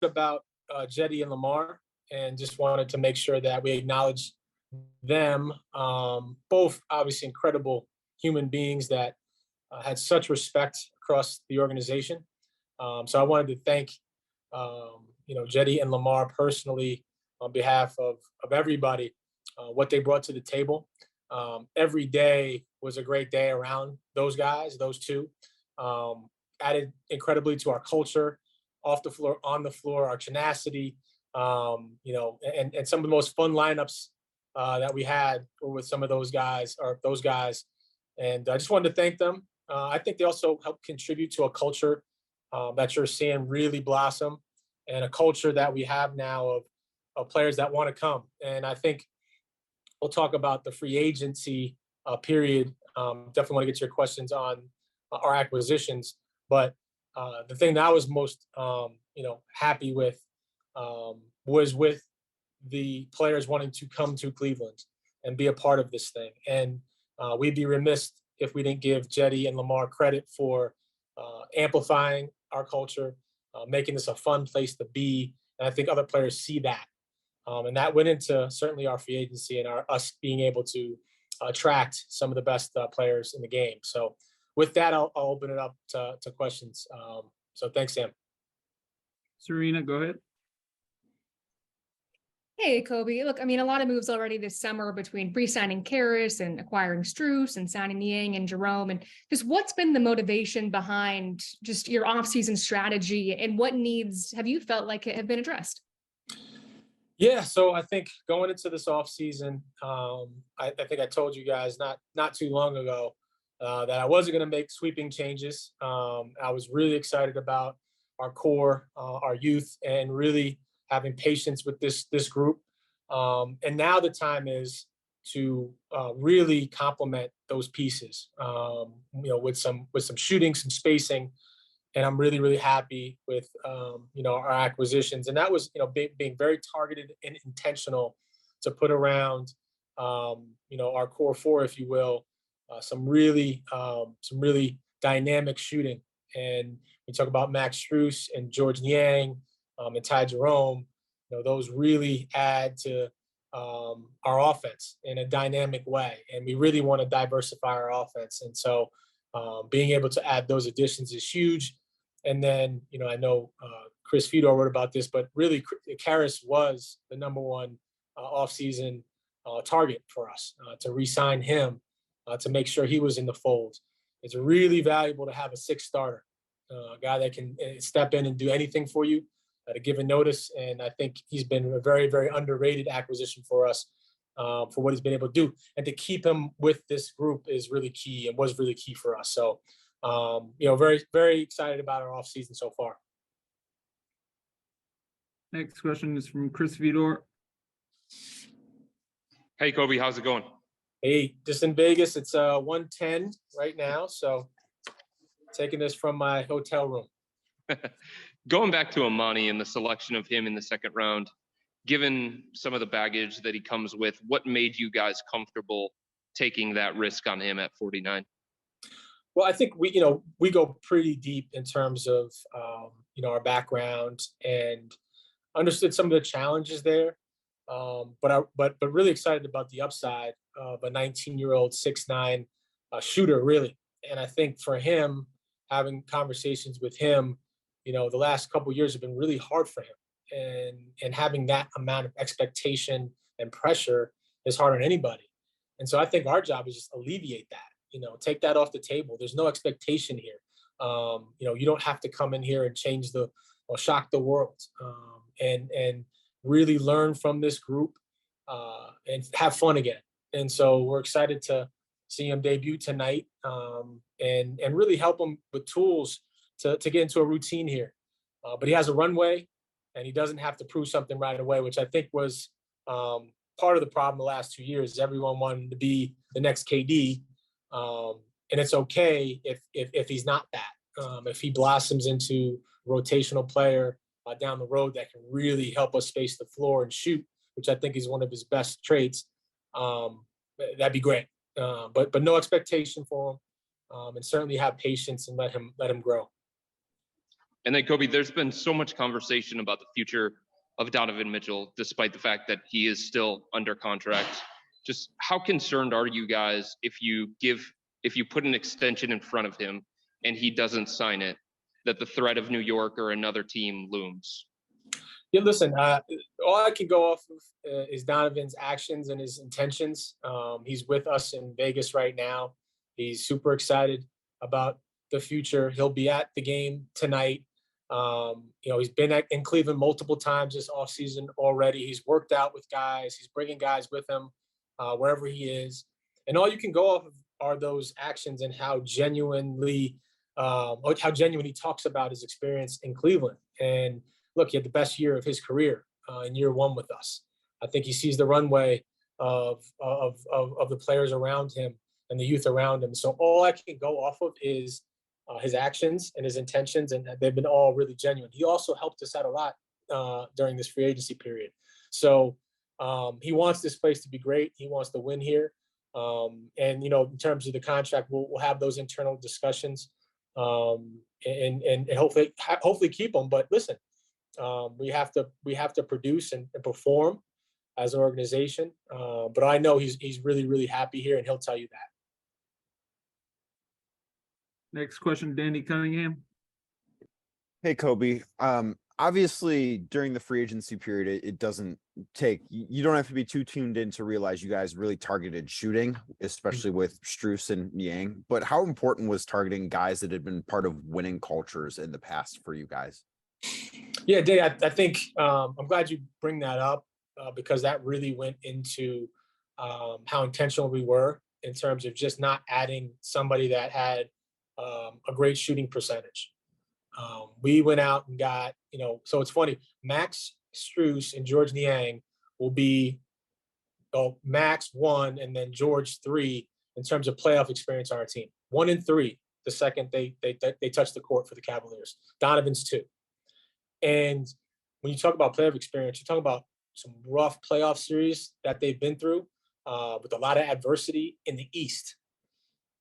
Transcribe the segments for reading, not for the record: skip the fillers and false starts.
about Jetty and Lamar, and just wanted to make sure that we acknowledge them. Both obviously incredible human beings that had such respect across the organization. So I wanted to thank, Jetty and Lamar personally on behalf of everybody, what they brought to the table. Every day was a great day around those guys, those two. Added incredibly to our culture, off the floor, on the floor, our tenacity, and some of the most fun lineups that we had were with some of those guys. And I just wanted to thank them. I think they also helped contribute to a culture that you're seeing really blossom, and a culture that we have now of players that want to come. And I think we'll talk about the free agency period. Definitely want to get to your questions on our acquisitions. But the thing that I was most, happy with was with the players wanting to come to Cleveland and be a part of this thing. And we'd be remiss if we didn't give Jetty and Lamar credit for amplifying our culture, making this a fun place to be. And I think other players see that. And that went into certainly our free agency and us being able to attract some of the best players in the game. So with that, I'll open it up to questions. So thanks, Sam. Serena, go ahead. Hey, Koby. Look, a lot of moves already this summer between re-signing Caris and acquiring Strus and signing Niang and Jerome. And just what's been the motivation behind just your offseason strategy, and what needs have you felt like have been addressed? Yeah, so I think going into this offseason, I think I told you guys not too long ago that I wasn't going to make sweeping changes. I was really excited about our core, our youth, and really having patience with this group. And now the time is to really complement those pieces, with some shooting, some spacing. And I'm really, really happy with, our acquisitions. And that was, being very targeted and intentional to put around, our core four, if you will, some really dynamic shooting. And we talk about Max Strus and George Niang and Ty Jerome. Those really add to our offense in a dynamic way. And we really want to diversify our offense. And so being able to add those additions is huge. And then, I know Chris Fedor wrote about this, but really Caris was the number one offseason target for us to re-sign him, to make sure he was in the fold. It's really valuable to have a sixth starter, a guy that can step in and do anything for you at a given notice. And I think he's been a very, very underrated acquisition for us for what he's been able to do. And to keep him with this group is really key, and was really key for us. So, very, very excited about our offseason so far. Next question is from Chris Fedor. Hey, Koby, how's it going? Hey, just in Vegas, it's 1:10 right now. So taking this from my hotel room. Going back to Emoni and the selection of him in the second round, given some of the baggage that he comes with, what made you guys comfortable taking that risk on him at 49? Well, I think we go pretty deep in terms of, our background, and understood some of the challenges there. But really excited about the upside of a 19-year-old 6'9" shooter, really. And I think for him, having conversations with him, the last couple of years have been really hard for him, and having that amount of expectation and pressure is hard on anybody. And so I think our job is just alleviate that, take that off the table. There's no expectation here. You don't have to come in here and change or shock the world, and really learn from this group and have fun again. And so we're excited to see him debut tonight, and really help him with tools to get into a routine here. But he has a runway, and he doesn't have to prove something right away, which I think was part of the problem the last 2 years. Everyone wanted to be the next KD, and it's okay if he's not that. If he blossoms into a rotational player down the road that can really help us space the floor and shoot, which I think is one of his best traits, that'd be great. But no expectation for him, and certainly have patience and let him grow. And then Koby, there's been so much conversation about the future of Donovan Mitchell, despite the fact that he is still under contract. Just how concerned are you guys if you put an extension in front of him and he doesn't sign it, that the threat of New York or another team looms? Yeah, listen, all I can go off of is Donovan's actions and his intentions. He's with us in Vegas right now. He's super excited about the future. He'll be at the game tonight. He's been in Cleveland multiple times this offseason already. He's worked out with guys. He's bringing guys with him wherever he is. And all you can go off of are those actions and how genuinely he talks about his experience in Cleveland. And look, he had the best year of his career in year one with us. I think he sees the runway of the players around him and the youth around him. So all I can go off of is his actions and his intentions, and they've been all really genuine. He also helped us out a lot during this free agency period. So he wants this place to be great. He wants to win here. And, in terms of the contract, we'll have those internal discussions and hopefully keep him. But listen, we have to produce and perform as an organization. But I know he's really, really happy here, and he'll tell you that. Next question, Danny Cunningham. Hey, Koby. Obviously, during the free agency period, it doesn't take, you don't have to be too tuned in to realize you guys really targeted shooting, especially with Strus and Niang. But how important was targeting guys that had been part of winning cultures in the past for you guys? Yeah, Dave, I think I'm glad you bring that up because that really went into how intentional we were in terms of just not adding somebody that had a great shooting percentage. We went out and got, so it's funny, Max Strus and George Niang will be Max 1 and then George 3 in terms of playoff experience on our team. 1 and 3 the second they touch the court for the Cavaliers. Donovan's 2. And when you talk about playoff experience, you're talking about some rough playoff series that they've been through with a lot of adversity in the East.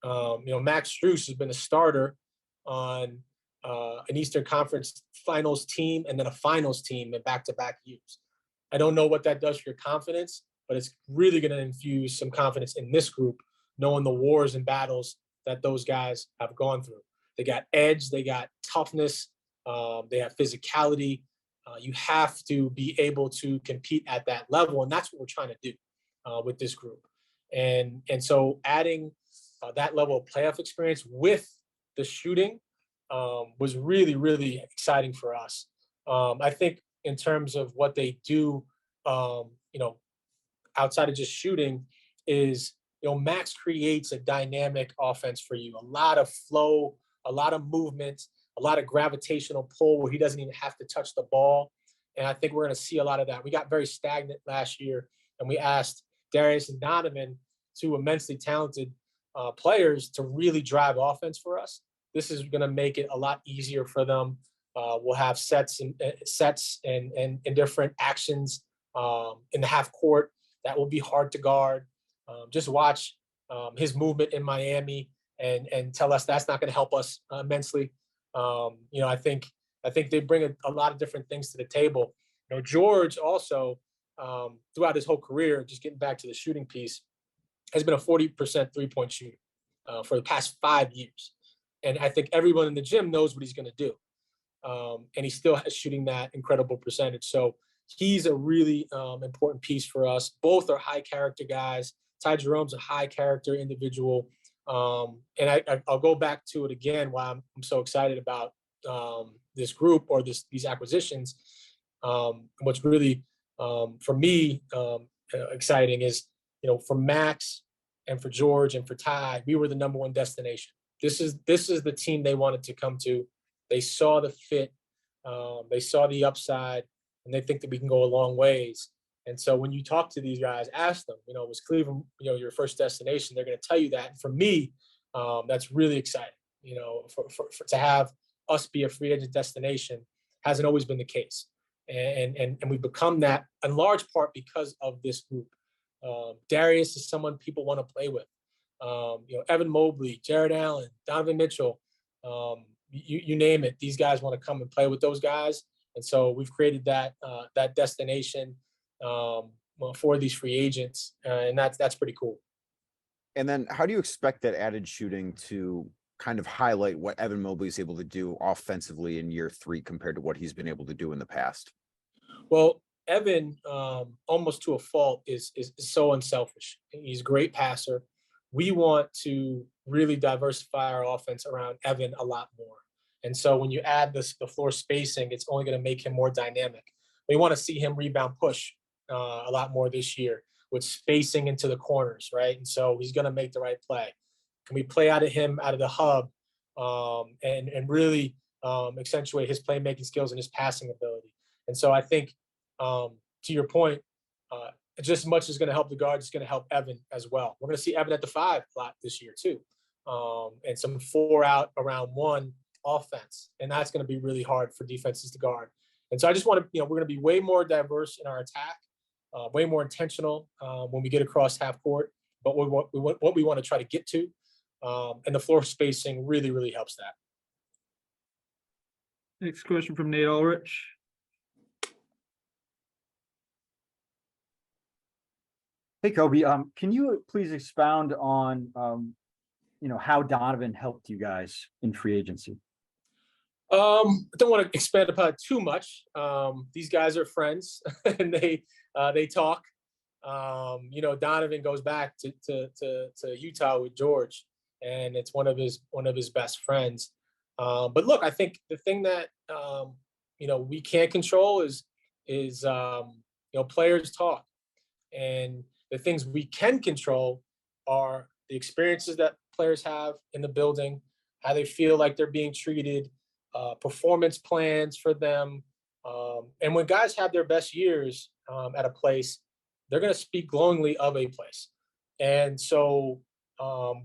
Max Strus has been a starter on an Eastern Conference Finals team and then a Finals team in back-to-back years. I don't know what that does for your confidence, but it's really going to infuse some confidence in this group, knowing the wars and battles that those guys have gone through. They got edge, they got toughness, they have physicality. You have to be able to compete at that level, and that's what we're trying to do with this group. And so adding that level of playoff experience with the shooting was really, really exciting for us. I think in terms of what they do, outside of just shooting is, Max creates a dynamic offense for you, a lot of flow, a lot of movement, a lot of gravitational pull where he doesn't even have to touch the ball. And I think we're going to see a lot of that. We got very stagnant last year, and we asked Darius and Donovan, 2 immensely talented players, to really drive offense for us. This is going to make it a lot easier for them. We'll have sets and different actions in the half court that will be hard to guard. Just watch his movement in Miami and tell us that's not going to help us immensely. I think they bring a lot of different things to the table. George also, throughout his whole career, just getting back to the shooting piece, has been a 40% three-point shooter for the past 5 years. And I think everyone in the gym knows what he's going to do. And he's still shooting that incredible percentage. So he's a really important piece for us. Both are high character guys. Ty Jerome's a high character individual. And I'll go back to it again why I'm so excited about this group or these acquisitions. What's really, for me, exciting is, for Max and for George and for Ty, we were the number 1 destination. This is the team they wanted to come to. They saw the fit, they saw the upside, and they think that we can go a long ways. And so when you talk to these guys, ask them, was Cleveland, your first destination? They're going to tell you that. And for me, that's really exciting. For to have us be a free agent destination hasn't always been the case. And we've become that in large part because of this group. Darius is someone people want to play with. Evan Mobley, Jared Allen, Donovan Mitchell, you name it. These guys want to come and play with those guys. And so we've created that destination for these free agents. And that's pretty cool. And then how do you expect that added shooting to kind of highlight what Evan Mobley is able to do offensively in year 3 compared to what he's been able to do in the past? Well, Evan, almost to a fault, is so unselfish. He's a great passer. We want to really diversify our offense around Evan a lot more. And so when you add the floor spacing, it's only going to make him more dynamic. We want to see him rebound push a lot more this year with spacing into the corners, right? And so he's going to make the right play. Can we play out of the hub and really accentuate his playmaking skills and his passing ability? And so I think, to your point, just as much as going to help the guard, it's going to help Evan as well. We're going to see Evan at the 5 a lot this year too, and some 4 out around 1 offense, and that's going to be really hard for defenses to guard. And so I just want to, we're going to be way more diverse in our attack, way more intentional when we get across half court, but what we want to try to get to, and the floor spacing really, really helps that. Next question from Nate Ulrich. Hey, Koby, can you please expound on, how Donovan helped you guys in free agency? I don't want to expand upon it too much. These guys are friends and they talk. Donovan goes back to Utah with George, and it's one of his best friends. But look, I think the thing that we can't control is players talk, and the things we can control are the experiences that players have in the building, how they feel like they're being treated, performance plans for them. And when guys have their best years at a place, they're going to speak glowingly of a place. And so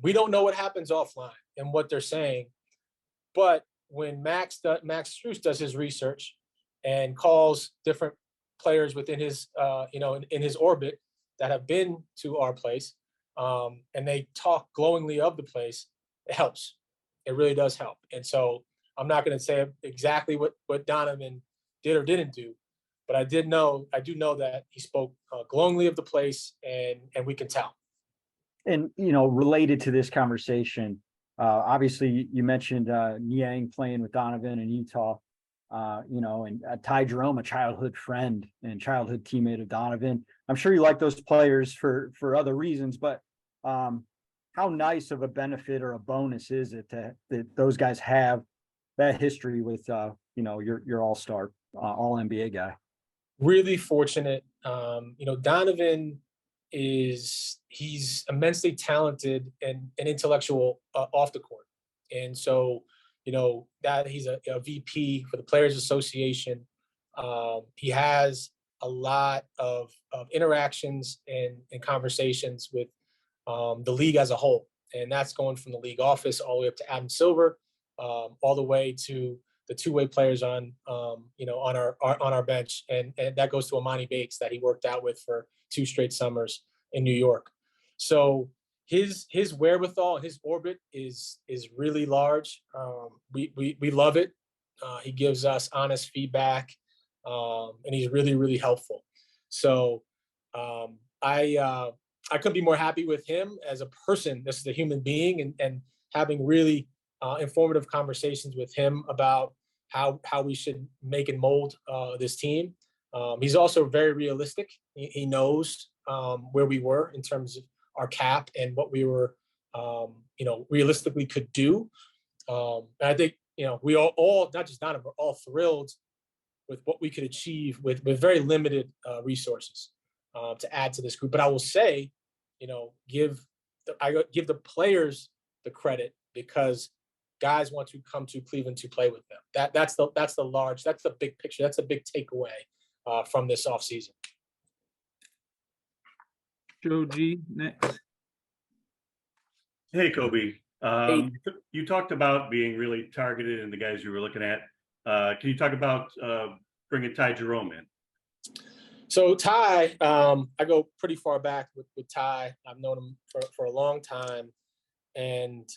we don't know what happens offline and what they're saying. But when Max Strus does his research and calls different players within his, in his orbit that have been to our place, and they talk glowingly of the place, it helps. It really does help. And so I'm not going to say exactly what Donovan did or didn't do, but I do know that he spoke glowingly of the place, and we can tell. And, related to this conversation, obviously you mentioned Niang playing with Donovan in Utah, and Ty Jerome, a childhood friend and childhood teammate of Donovan. I'm sure you like those players for other reasons, but how nice of a benefit or a bonus is it that those guys have that history with, your all-star, all-NBA guy? Really fortunate. Donovan he's immensely talented and intellectual off the court. And so, that he's a VP for the Players Association. He has a lot of interactions and conversations with the league as a whole. And that's going from the league office all the way up to Adam Silver, all the way to the two-way players on our bench. And that goes to Emoni Bates that he worked out with for 2 straight summers in New York. So his wherewithal, his orbit is really large. We love it. He gives us honest feedback, and he's really, really helpful. So I couldn't be more happy with him as a person. This is a human being, and having really informative conversations with him about how we should make and mold this team. He's also very realistic. He knows where we were in terms of our cap and what we were, realistically could do. And I think, we all, not just Donovan, we're all thrilled with what we could achieve with very limited resources to add to this group. But I will say, give the players the credit, because guys want to come to Cleveland to play with them. That's the big picture. That's a big takeaway from this offseason. Joe G, next. Hey, Koby. Hey. You talked about being really targeted in the guys you were looking at. Can you talk about bringing Ty Jerome in? So Ty, I go pretty far back with Ty. I've known him for a long time, and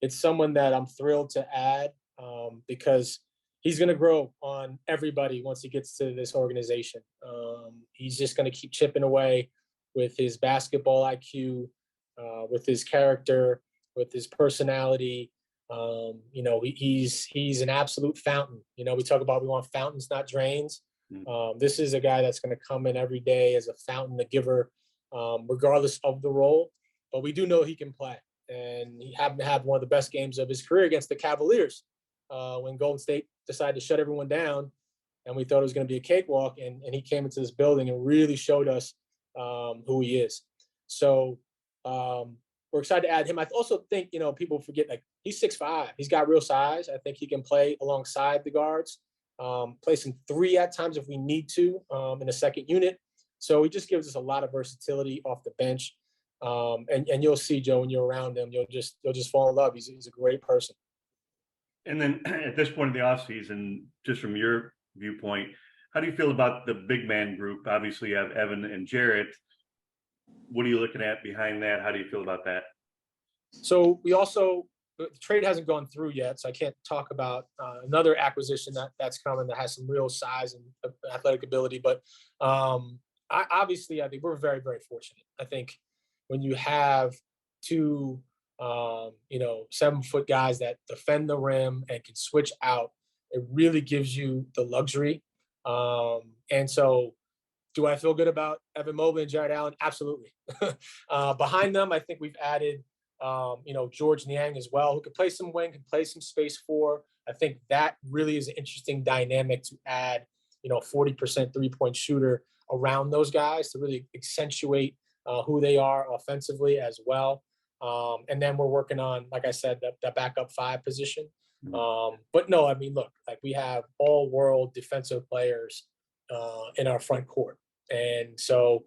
it's it's someone that I'm thrilled to add because he's going to grow on everybody once he gets to this organization. He's just going to keep chipping away with his basketball IQ, with his character, with his personality. He's an absolute fountain. We talk about we want fountains, not drains. This is a guy that's going to come in every day as a fountain, a giver, regardless of the role. But we do know he can play. And he happened to have one of the best games of his career against the Cavaliers when Golden State decided to shut everyone down. And we thought it was going to be a cakewalk. And he came into this building and really showed us who he is. So we're excited to add him. I also think, people forget, like, he's 6'5". He's got real size. I think he can play alongside the guards, play some three at times if we need to in a second unit. So he just gives us a lot of versatility off the bench. And you'll see, Joe, when you're around him, you'll just fall in love. He's a great person. And then at this point in the offseason, just from your viewpoint, how do you feel about the big man group? Obviously, you have Evan and Jarrett. What are you looking at behind that? How do you feel about that? So the trade hasn't gone through yet, so I can't talk about another acquisition that's coming that has some real size and athletic ability. But I think we're very, very fortunate. I think when you have two 7-foot guys that defend the rim and can switch out, it really gives you the luxury. And so do I feel good about Evan Mobley and Jared Allen? Absolutely. Behind them, I think we've added, George Niang as well, who could play some wing, can play some space four. I think that really is an interesting dynamic to add, 40% three-point shooter around those guys to really accentuate who they are offensively as well. And then we're working on, like I said, the backup 5 position. But no, look, like, we have all world defensive players in our front court. And so,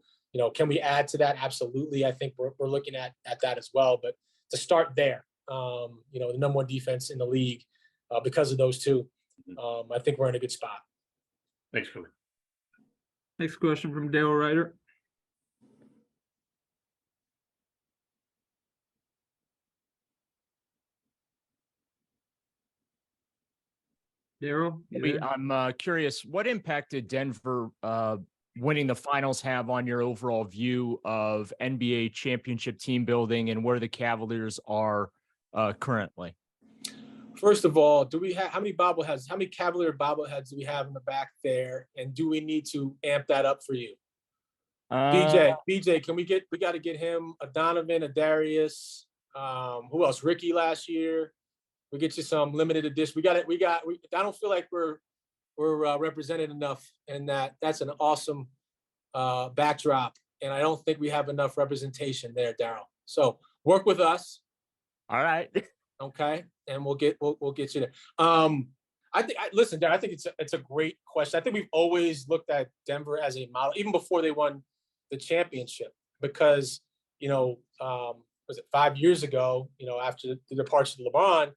can we add to that? Absolutely. I think we're looking at that as well. But to start there, the number 1 defense in the league because of those two, I think we're in a good spot. Thanks, Koby. Next question from Dale Ryder. Daryl, I'm curious, what impact did Denver winning the finals have on your overall view of NBA championship team building and where the Cavaliers are currently? First of all, how many Cavalier bobbleheads do we have in the back there? And do we need to amp that up for you? BJ, we got to get him a Donovan, a Darius, who else? Ricky last year. We get you some limited edition. I don't feel like we're represented enough, and that's an awesome backdrop. And I don't think we have enough representation there, Daryl. So work with us. All right. Okay. And we'll get you there. Listen, Darren, I think it's a great question. I think we've always looked at Denver as a model, even before they won the championship, because, was it 5 years ago, after the departure of LeBron,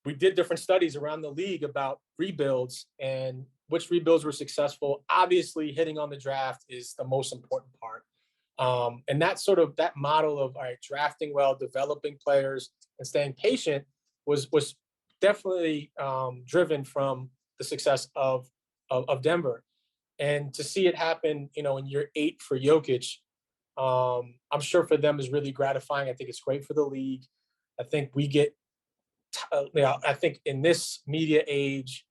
we did different studies around the league about rebuilds and which rebuilds were successful. Obviously, hitting on the draft is the most important part. And that model of, all right, drafting well, developing players, and staying patient was definitely driven from the success of Denver. And to see it happen, in year 8 for Jokic, I'm sure for them is really gratifying. I think it's great for the league. I think we get, I think in this media age,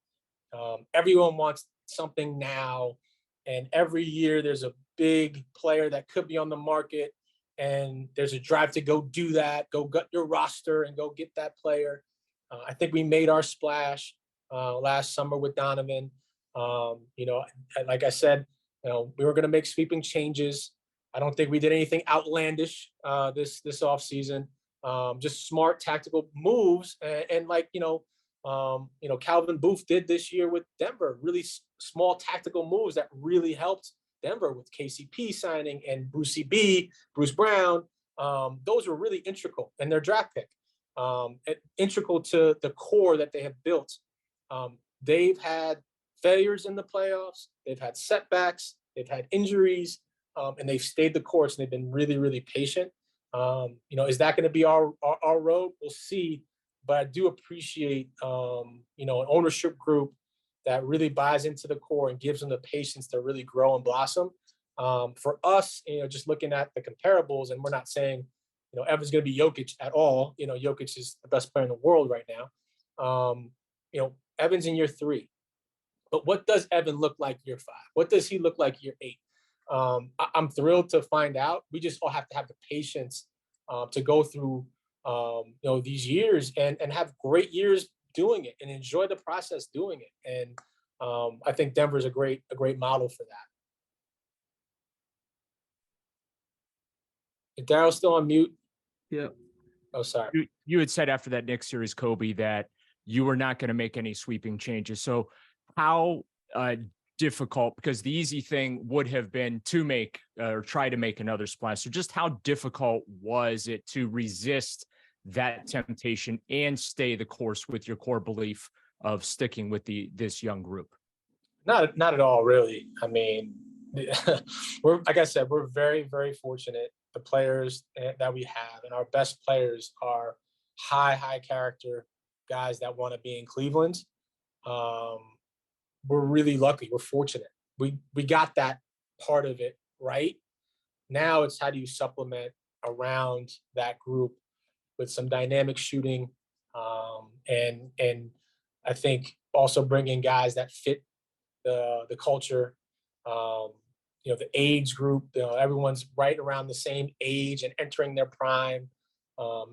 everyone wants something now. And every year there's a big player that could be on the market, and there's a drive to go do that, go gut your roster and go get that player. I think we made our splash last summer with Donovan. Like I said, we were going to make sweeping changes. I don't think we did anything outlandish this offseason. Just smart tactical moves, and Calvin Booth did this year with Denver, really small tactical moves that really helped Denver with KCP signing and Bruce Brown. Those were really integral in their draft pick, integral to the core that they have built. They've had failures in the playoffs. They've had setbacks. They've had injuries, and they've stayed the course, and they've been really, really patient. Is that going to be our road? We'll see. But I do appreciate, an ownership group that really buys into the core and gives them the patience to really grow and blossom. For us, just looking at the comparables, and we're not saying, Evan's going to be Jokic at all. Jokic is the best player in the world right now. Evan's in year 3. But what does Evan look like year 5? What does he look like year 8? I'm thrilled to find out. We just all have to have the patience to go through, these years and have great years doing it and enjoy the process doing it. And I think Denver's a great model for that. Is Daryl still on mute? Yeah. Oh, sorry. You had said after that Knicks series, Koby, that you were not going to make any sweeping changes. So how difficult, because the easy thing would have been to make or try to make another splash. So just how difficult was it to resist that temptation and stay the course with your core belief of sticking with this young group? Not at all, really. I mean, we're, like I said, we're very, very fortunate. The players that we have, and our best players are high character guys that want to be in Cleveland. We're really lucky. We're fortunate. We got that part of it right. Now it's how do you supplement around that group with some dynamic shooting, and I think also bringing guys that fit the culture. The age group, everyone's right around the same age and entering their prime.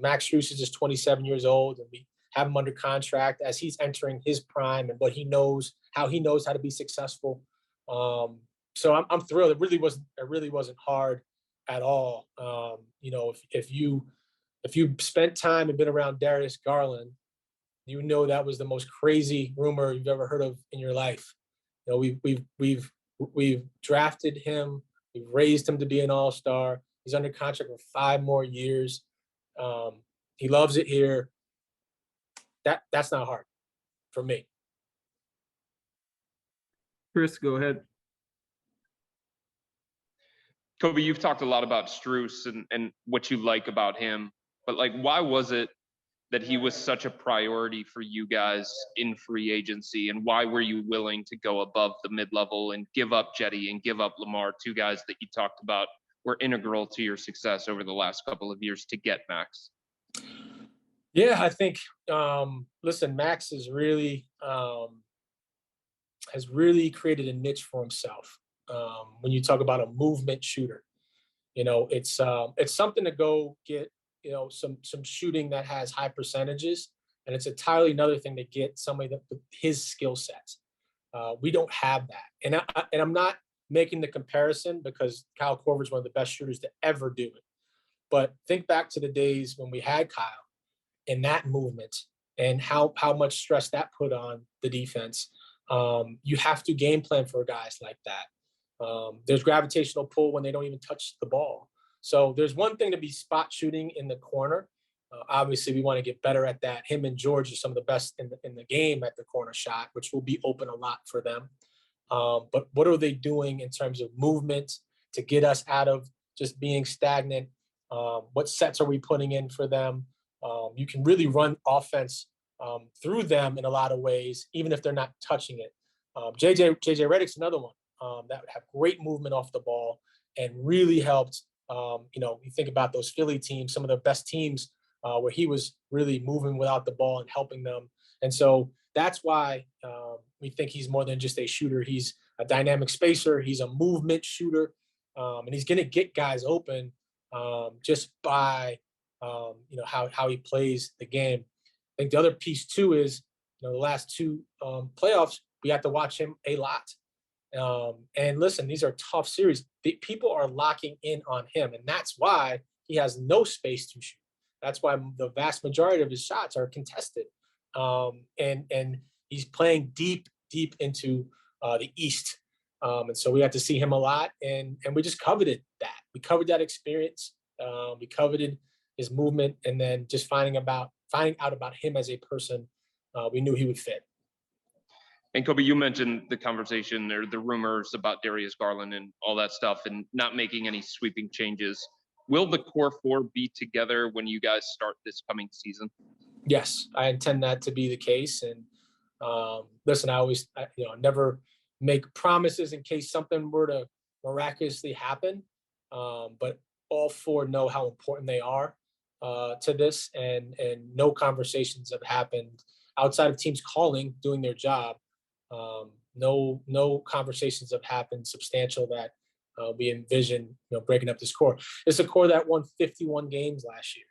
Max Strus is just 27 years old, and we have him under contract as he's entering his prime and what he knows, how he knows how to be successful. So I'm thrilled. It really wasn't hard at all. If you spent time and been around Darius Garland, that was the most crazy rumor you've ever heard of in your life. We've drafted him. We've raised him to be an all-star. He's under contract for 5 more years. He loves it here. That's not hard for me. Chris, go ahead. Koby, you've talked a lot about Strus and what you like about him, but why was it that he was such a priority for you guys in free agency, and why were you willing to go above the mid-level and give up Jetty and give up Lamar, 2 guys that you talked about were integral to your success over the last couple of years to get Max? Yeah, I think, Max is really has really created a niche for himself. When you talk about a movement shooter, it's something to go get, some shooting that has high percentages, and it's entirely another thing to get somebody that his skill sets. We don't have that, and I'm not making the comparison because Kyle Korver's one of the best shooters to ever do it. But think back to the days when we had Kyle and that movement and how much stress that put on the defense. You have to game plan for guys like that. There's gravitational pull when they don't even touch the ball. So there's one thing to be spot shooting in the corner. Obviously, we want to get better at that. Him and George are some of the best in the game at the corner shot, which will be open a lot for them. But what are they doing in terms of movement to get us out of just being stagnant? What sets are we putting in for them? You can really run offense through them in a lot of ways, even if they're not touching it. JJ Redick's another one that would have great movement off the ball and really helped. You think about those Philly teams, some of the best teams where he was really moving without the ball and helping them. And so that's why we think he's more than just a shooter. He's a dynamic spacer. He's a movement shooter. And he's going to get guys open just by, how he plays the game. I think the other piece too is, the last 2 playoffs, we have to watch him a lot. And listen, these are tough series. People are locking in on him, and that's why he has no space to shoot. That's why the vast majority of his shots are contested. And he's playing deep into the East. And so we had to see him a lot, and we just coveted that. We covered that experience. We coveted his movement, and then just finding out about him as a person, we knew he would fit. And Koby, you mentioned the conversation or the rumors about Darius Garland and all that stuff and not making any sweeping changes. Will the core four be together when you guys start this coming season? Yes, I intend that to be the case. And listen, never make promises in case something were to miraculously happen. But all four know how important they are to this, and no conversations have happened outside of teams calling, doing their job. No conversations have happened substantial that we envision, breaking up this core. It's a core that won 51 games last year,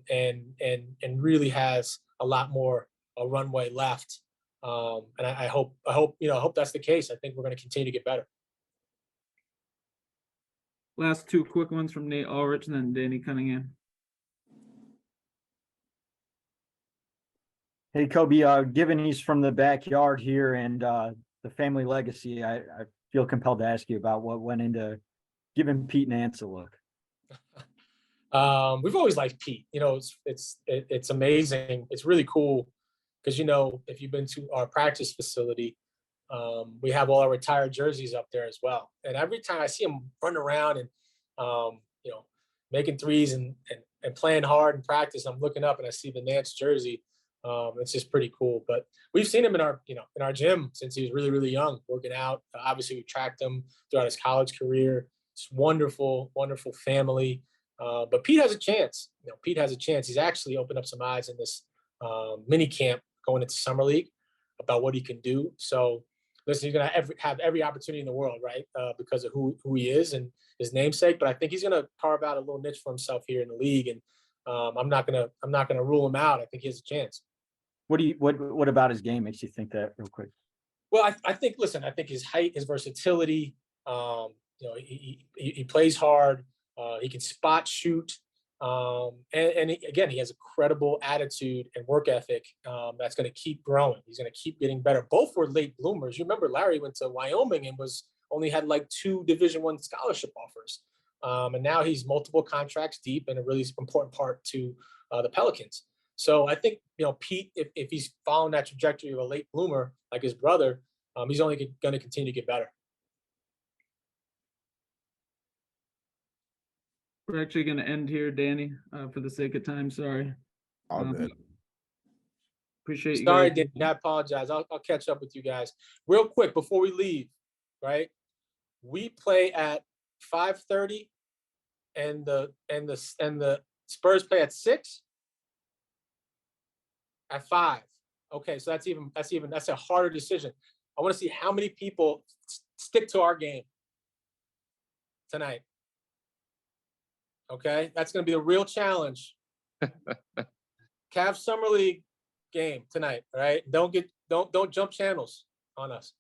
and really has a lot more a runway left. And I hope that's the case. I think we're going to continue to get better. Last two quick ones from Nate Ulrich and then Danny Cunningham. Hey, Koby, given he's from the backyard here and the family legacy, I feel compelled to ask you about what went into giving Pete Nance a look. We've always liked Pete. It's amazing. It's really cool because, if you've been to our practice facility, we have all our retired jerseys up there as well. And every time I see him running around and, making threes and playing hard in practice, I'm looking up and I see the Nance jersey. It's just pretty cool. But we've seen him in our gym since he was really, really young, working out. Obviously, we tracked him throughout his college career. It's wonderful, wonderful family. But Pete has a chance. Pete has a chance. He's actually opened up some eyes in this mini camp going into summer league about what he can do. So, listen, he's going to have every opportunity in the world, right? Because of who he is and his namesake. But I think he's going to carve out a little niche for himself here in the league. And I'm not gonna rule him out. I think he has a chance. What about his game makes you think that, real quick? Well, I think his height, his versatility, he plays hard. He can spot shoot. And he has a credible attitude and work ethic that's going to keep growing. He's going to keep getting better. Both were late bloomers. You remember Larry went to Wyoming and only had like 2 Division I scholarship offers. And now he's multiple contracts deep and a really important part to the Pelicans. So I think, Pete, if he's following that trajectory of a late bloomer like his brother, he's only going to continue to get better. We're actually going to end here, Danny, for the sake of time. Sorry. All good. Appreciate you. Sorry, guys. Danny, I apologize. I'll catch up with you guys real quick before we leave. Right, we play at 5:30, and the Spurs play at 6. At 5. Okay, so that's a harder decision. I want to see how many people stick to our game tonight. Okay, that's going to be a real challenge. Cavs Summer League game tonight. All right, don't jump channels on us.